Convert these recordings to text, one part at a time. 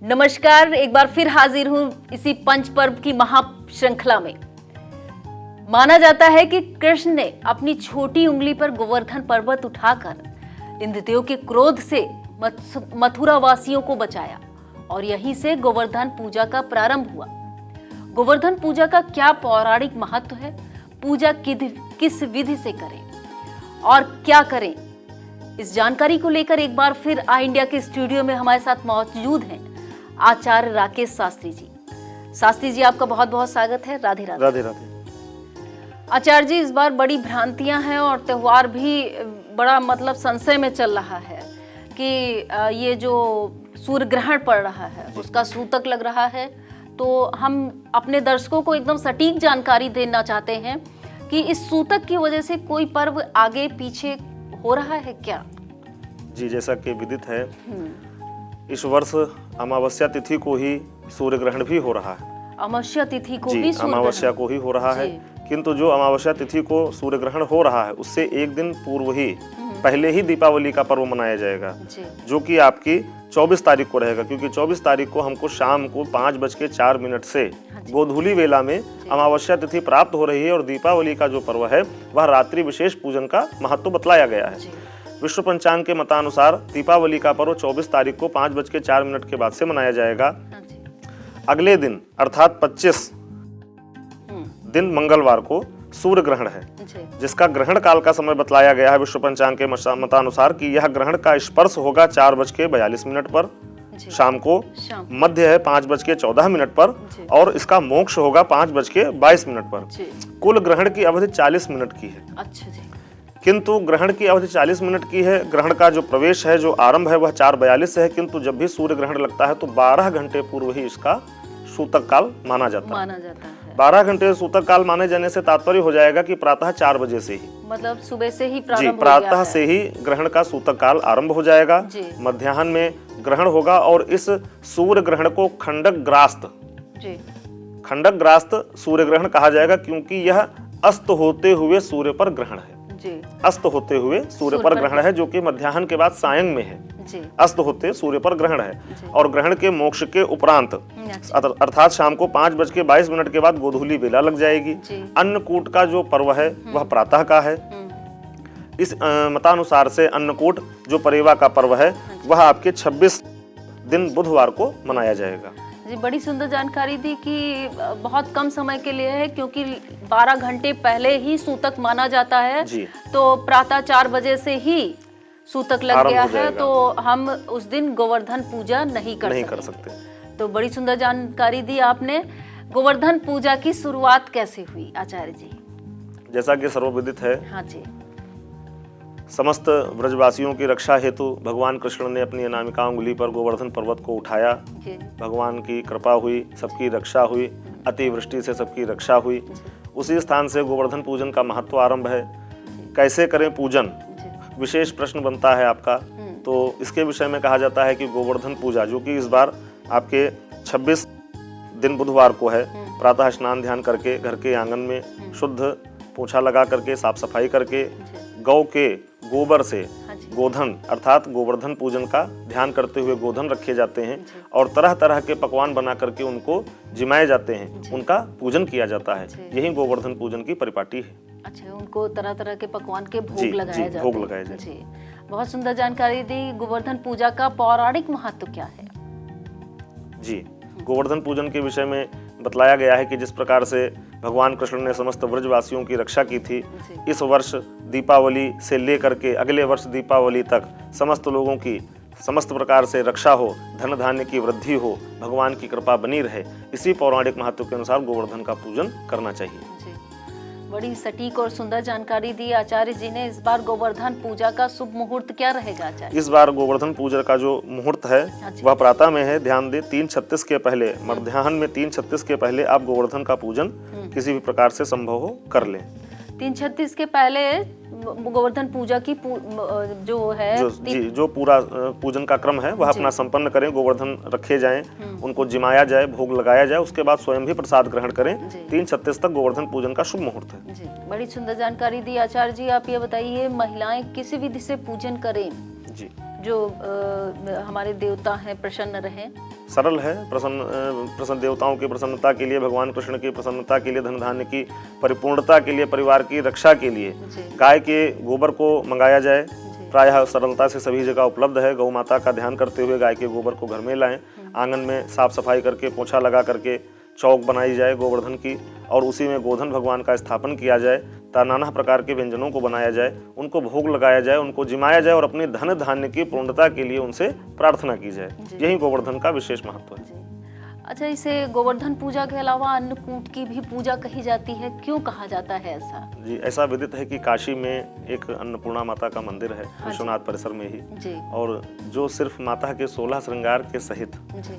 नमस्कार, एक बार फिर हाजिर हूं इसी पंच पर्व की महा श्रृंखला में। माना जाता है कि कृष्ण ने अपनी छोटी उंगली पर गोवर्धन पर्वत उठाकर इंद्रदेव के क्रोध से मथुरा वासियों को बचाया और यहीं से गोवर्धन पूजा का प्रारंभ हुआ। गोवर्धन पूजा का क्या पौराणिक महत्व है, पूजा किस विधि से करें और क्या करें, इस जानकारी को लेकर एक बार फिर आई इंडिया के स्टूडियो में हमारे साथ मौजूद हैं आचार्य राकेश शास्त्री जी। शास्त्री जी, आपका बहुत बहुत स्वागत है। राधे राधे। राधे राधे। आचार्य जी, इस बार बड़ी भ्रांतियां हैं और त्योहार भी बड़ा संशय में चल रहा है कि ये जो सूर्य ग्रहण पड़ रहा है उसका सूतक लग रहा है। तो हम अपने दर्शकों को एकदम सटीक जानकारी देना चाहते हैं कि इस सूतक की वजह से कोई पर्व आगे पीछे हो रहा है क्या? जी, जैसा कि विदित है इस वर्ष अमावस्या तिथि को ही सूर्य ग्रहण भी हो रहा है। अमावस्या तिथि को जी, भी सूर्य अमावस्या को ही हो रहा है, किंतु जो अमावस्या तिथि को सूर्य ग्रहण हो रहा है उससे एक दिन पूर्व ही पहले ही दीपावली का पर्व मनाया जाएगा, जो कि आपकी 24 तारीख को रहेगा। क्योंकि 24 तारीख को हमको शाम को 5:04 से गोधूली वेला में अमावस्या तिथि प्राप्त हो रही है और दीपावली का जो पर्व है वह रात्रि विशेष पूजन का महत्व बतलाया गया है। विश्व पंचांग के मतानुसार दीपावली का पर्व 24 तारीख को 5:04 के बाद से मनाया जाएगा। अगले दिन अर्थात 25 दिन मंगलवार को सूर्य ग्रहण है, जिसका ग्रहण काल का समय बतलाया गया है विश्व पंचांग के मतानुसार कि यह ग्रहण का स्पर्श होगा 4:42 पर शाम को, मध्य है 5:14 पर और इसका मोक्ष होगा 5:22 पर। कुल ग्रहण की अवधि 40 मिनट की है। अच्छा जी। किंतु ग्रहण की अवधि 40 मिनट की है। ग्रहण का जो प्रवेश है, जो आरंभ है, वह 4:42 से है। किंतु जब भी सूर्य ग्रहण लगता है तो 12 घंटे पूर्व ही इसका सूतक काल माना जाता है। 12 घंटे सूतक काल माने जाने से तात्पर्य हो जाएगा कि प्रातः 4 बजे से ही, मतलब सुबह से ही प्रारंभ जी, हो गया प्रातः है। से ही ग्रहण का सूतक काल आरंभ हो जाएगा। मध्याह्न में ग्रहण होगा और इस सूर्य ग्रहण को खंडक ग्रास्त सूर्य ग्रहण कहा जाएगा, क्योंकि यह अस्त होते हुए सूर्य पर ग्रहण है। अस्त होते हुए सूर्य पर ग्रहण है, जो कि मध्याह्न के बाद सायं में है। अस्त होते सूर्य पर ग्रहण है और ग्रहण के मोक्ष के उपरांत अर्थात शाम को 5:22 के बाद गोधूली बेला लग जाएगी। अन्नकूट का जो पर्व है वह प्रातः का है। इस मतानुसार से अन्नकूट जो परेवा का पर्व है वह आपके 26 दिन बुधवार को मनाया जाएगा। जी, बड़ी सुंदर जानकारी दी कि बहुत कम समय के लिए है, क्योंकि 12 घंटे पहले ही सूतक माना जाता है। तो प्रातः 4 बजे से ही सूतक लग गया है, तो हम उस दिन गोवर्धन पूजा नहीं कर सकते। तो बड़ी सुंदर जानकारी दी आपने। गोवर्धन पूजा की शुरुआत कैसे हुई आचार्य जी? जैसा कि सर्वविदित है, हाँ जी, समस्त ब्रजवासियों की रक्षा हेतु भगवान कृष्ण ने अपनी अनामिका उंगली पर गोवर्धन पर्वत को उठाया। भगवान की कृपा हुई, सबकी रक्षा हुई, अतिवृष्टि से सबकी रक्षा हुई। उसी स्थान से गोवर्धन पूजन का महत्व आरंभ है। कैसे करें पूजन, विशेष प्रश्न बनता है आपका। तो इसके विषय में कहा जाता है कि गोवर्धन पूजा, जो कि इस बार आपके 26 दिन बुधवार को है, प्रातः स्नान ध्यान करके घर के आंगन में शुद्ध पोछा लगा करके, साफ सफाई करके, गौ के गोबर से गोधन अर्थात गोवर्धन पूजन का ध्यान करते हुए गोधन रखे जाते हैं और तरह तरह के पकवान बना करके उनको जिमाए जाते हैं, उनका पूजन किया जाता है। यही गोवर्धन पूजन की परिपाटी है। अच्छा, उनको तरह तरह के पकवान के भोग लगाए जाते हैं। जी, बहुत सुंदर जानकारी दी। गोवर्धन पूजा का पौराणिक महत्व क्या है? जी, गोवर्धन पूजन के विषय में बतलाया गया है कि जिस प्रकार से भगवान कृष्ण ने समस्त ब्रजवासियों की रक्षा की थी, इस वर्ष दीपावली से लेकर के अगले वर्ष दीपावली तक समस्त लोगों की समस्त प्रकार से रक्षा हो, धन धान्य की वृद्धि हो, भगवान की कृपा बनी रहे, इसी पौराणिक महत्व के अनुसार गोवर्धन का पूजन करना चाहिए। बड़ी सटीक और सुंदर जानकारी दी आचार्य जी ने। इस बार गोवर्धन पूजा का शुभ मुहूर्त क्या रहेगा आचार्य? इस बार गोवर्धन पूजा का जो मुहूर्त है वह प्रातः में है। ध्यान दें, 3:36 के पहले, मध्याह्न में 3:36 के पहले आप गोवर्धन का पूजन किसी भी प्रकार से संभव हो कर लें। 3:36 के पहले गोवर्धन पूजा की जो है जो पूरा पूजन का क्रम है वह अपना संपन्न करें। गोवर्धन रखे जाएं, उनको जिमाया जाए, भोग लगाया जाए, उसके बाद स्वयं भी प्रसाद ग्रहण करें। 3:36 तक गोवर्धन पूजन का शुभ मुहूर्त है। जी, बड़ी सुंदर जानकारी दी आचार्य जी। आप ये बताइए, महिलाएं किस विधि से पूजन करें जो हमारे देवता हैं प्रसन्न रहें? सरल है। प्रसन्न देवताओं की प्रसन्नता के लिए, भगवान कृष्ण की प्रसन्नता के लिए, धन धान्य की परिपूर्णता के लिए, परिवार की रक्षा के लिए गाय के गोबर को मंगाया जाए। प्रायः सरलता से सभी जगह उपलब्ध है। गौ माता का ध्यान करते हुए गाय के गोबर को घर में लाएं, आंगन में साफ सफाई करके पोछा लगा करके चौक बनाई जाए गोवर्धन की, और उसी में गोधन भगवान का स्थापन किया जाए। नाना प्रकार के व्यंजनों को बनाया जाए, उनको भोग लगाया जाए, उनको जिमाया जाए और अपनी धन धान्य की पूर्णता के लिए उनसे प्रार्थना की जाए। यही गोवर्धन का विशेष महत्व है। अच्छा, इसे गोवर्धन पूजा के अलावा अन्नकूट की भी पूजा कही जाती है, क्यों कहा जाता है ऐसा? जी, ऐसा विदित है कि काशी में एक अन्नपूर्णा माता का मंदिर है, विश्वनाथ परिसर में ही जी। और जो सिर्फ माता के 16 श्रृंगार के सहित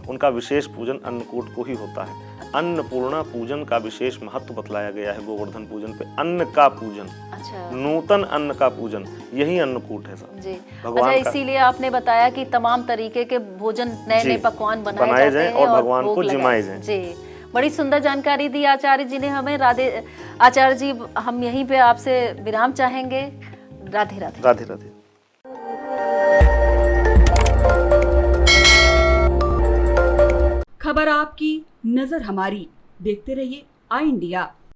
उनका विशेष पूजन अन्नकूट को ही होता है। अन्नपूर्णा पूजन का विशेष महत्व बतलाया गया है गोवर्धन पूजन पे। अन्न का पूजन, अच्छा, नूतन अन्न का पूजन, यही अन्नकूट है सब। जी। भगवान अच्छा, इसीलिए आपने बताया कि तमाम तरीके के भोजन, नए नए पकवान बनाए जाते हैं और भगवान को जिमाए जाए। जी, बड़ी सुंदर जानकारी दी आचार्य जी ने हमें। राधे आचार्य जी, हम यहीं पे आपसे विराम चाहेंगे। राधे राधे। राधे राधे। खबर आपकी, नजर हमारी। देखते रहिए आई इंडिया।